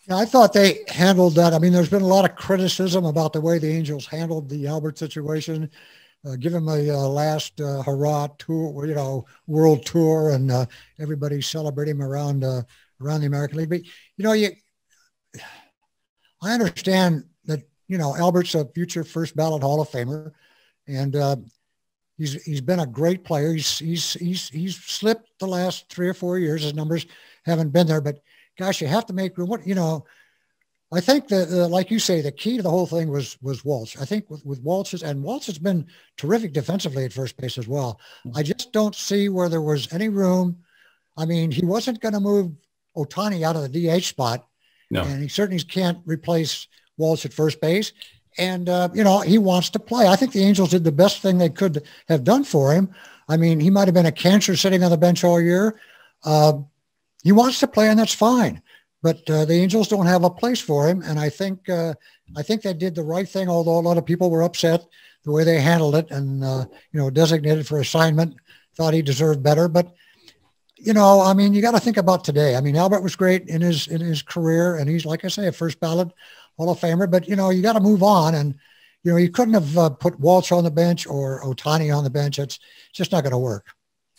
Yeah, I thought they handled that. I mean, there's been a lot of criticism about the way the Angels handled the Albert situation. Give him a last hurrah tour, world tour, and everybody celebrating him around the American League. But I understand that Albert's a future first ballot Hall of Famer, and he's been a great player. He's slipped the last 3 or 4 years. His numbers haven't been there, but gosh, you have to make room. I think that, like you say, the key to the whole thing was Walsh. I think with Walsh, and Walsh has been terrific defensively at first base as well. I just don't see where there was any room. I mean, he wasn't going to move Ohtani out of the DH spot, no, and he certainly can't replace Walsh at first base. And, he wants to play. I think the Angels did the best thing they could have done for him. I mean, he might have been a cancer sitting on the bench all year. He wants to play, and that's fine. But the Angels don't have a place for him, and I think they did the right thing. Although a lot of people were upset the way they handled it, and designated for assignment, thought he deserved better. But I mean, you got to think about today. I mean, Albert was great in his career, and he's, like I say, a first ballot Hall of Famer. But you got to move on, and you couldn't have put Walsh on the bench or Ohtani on the bench. It's just not going to work.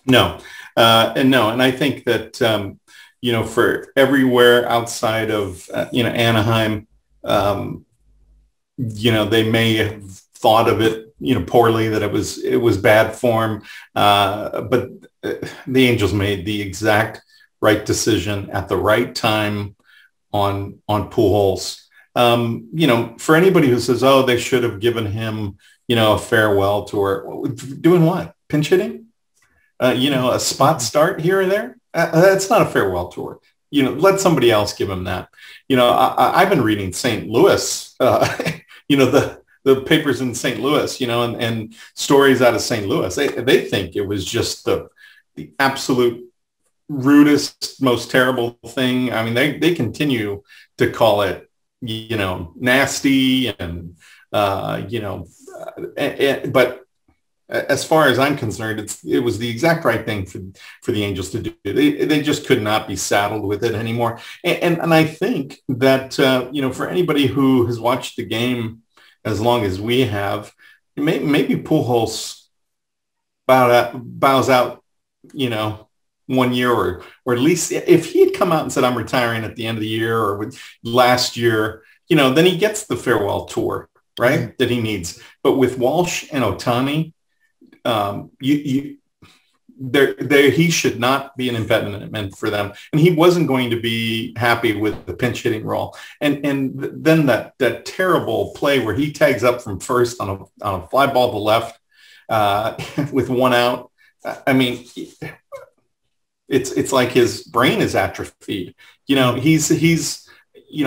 No, and I think that. For everywhere outside of, Anaheim, they may have thought of it, poorly, that it was bad form. But the Angels made the exact right decision at the right time on Pujols. For anybody who says, oh, they should have given him, a farewell tour. Doing what? Pinch hitting? A spot start here or there? That's not a farewell tour. Let somebody else give him that. I've been reading St. Louis, the papers in St. Louis, and stories out of St. Louis. They think it was just the absolute rudest, most terrible thing. I mean, they continue to call it, nasty and, but as far as I'm concerned, it was the exact right thing for the Angels to do. They just could not be saddled with it anymore. And I think that, for anybody who has watched the game as long as we have, maybe Pujols bows out, 1 year or at least if he had come out and said, I'm retiring at the end of the year or last year, then he gets the farewell tour, right, that he needs. But with Walsh and Ohtani, he should not be an impediment for them, and he wasn't going to be happy with the pinch hitting role. And then that terrible play where he tags up from first on a fly ball to left with one out. I mean, it's like his brain is atrophied. He's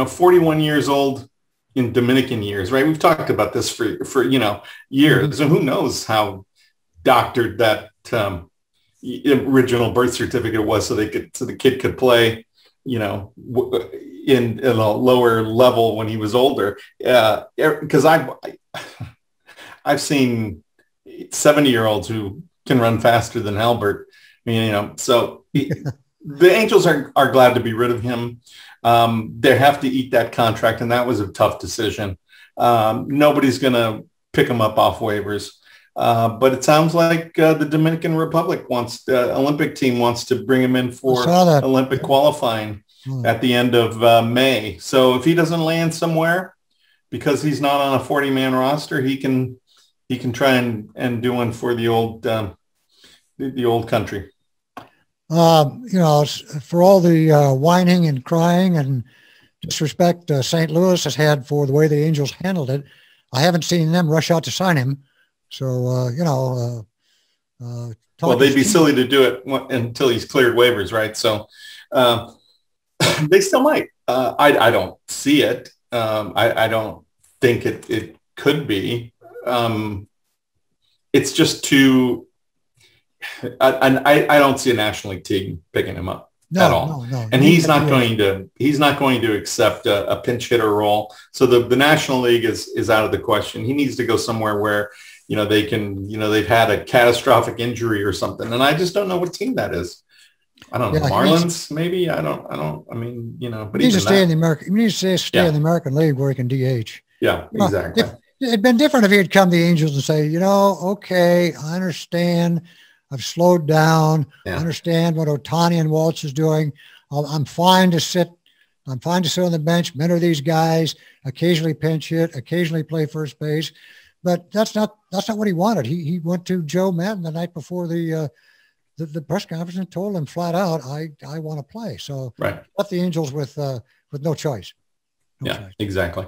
41 years old in Dominican years, right? We've talked about this for years, and who knows how doctored that original birth certificate was so the kid could play, in a lower level when he was older. Because I've seen 70-year-olds who can run faster than Albert. I mean, so the Angels are glad to be rid of him. They have to eat that contract, and that was a tough decision. Nobody's going to pick him up off waivers. But it sounds like the Dominican Republic the Olympic team wants to bring him in for Olympic qualifying at the end of May. So if he doesn't land somewhere because he's not on a 40-man roster, he can try and do one for the old country. For all the whining and crying and disrespect St. Louis has had for the way the Angels handled it, I haven't seen them rush out to sign him. So, well, they'd be silly to do it until he's cleared waivers, right? So they still might. I don't see it. I don't think it could be. It's just too. I don't see a National League team picking him up at all. No. And he's not going to accept a pinch hitter role. So the National League is out of the question. He needs to go somewhere where they can, they've had a catastrophic injury or something. And I just don't know what team that is. I don't know, Marlins, maybe. I mean, but he needs to stay in the American. He needs to stay in the American League where he can DH. Yeah, exactly. It'd been different if he had come to the Angels and say, okay, I understand. I've slowed down. I understand what Ohtani and Walsh is doing. I'm fine to sit. I'm fine to sit on the bench, mentor these guys, occasionally pinch hit, occasionally play first base. But that's not what he wanted. He went to Joe Madden the night before the press conference and told him flat out, I want to play. So left the Angels with no choice. Exactly.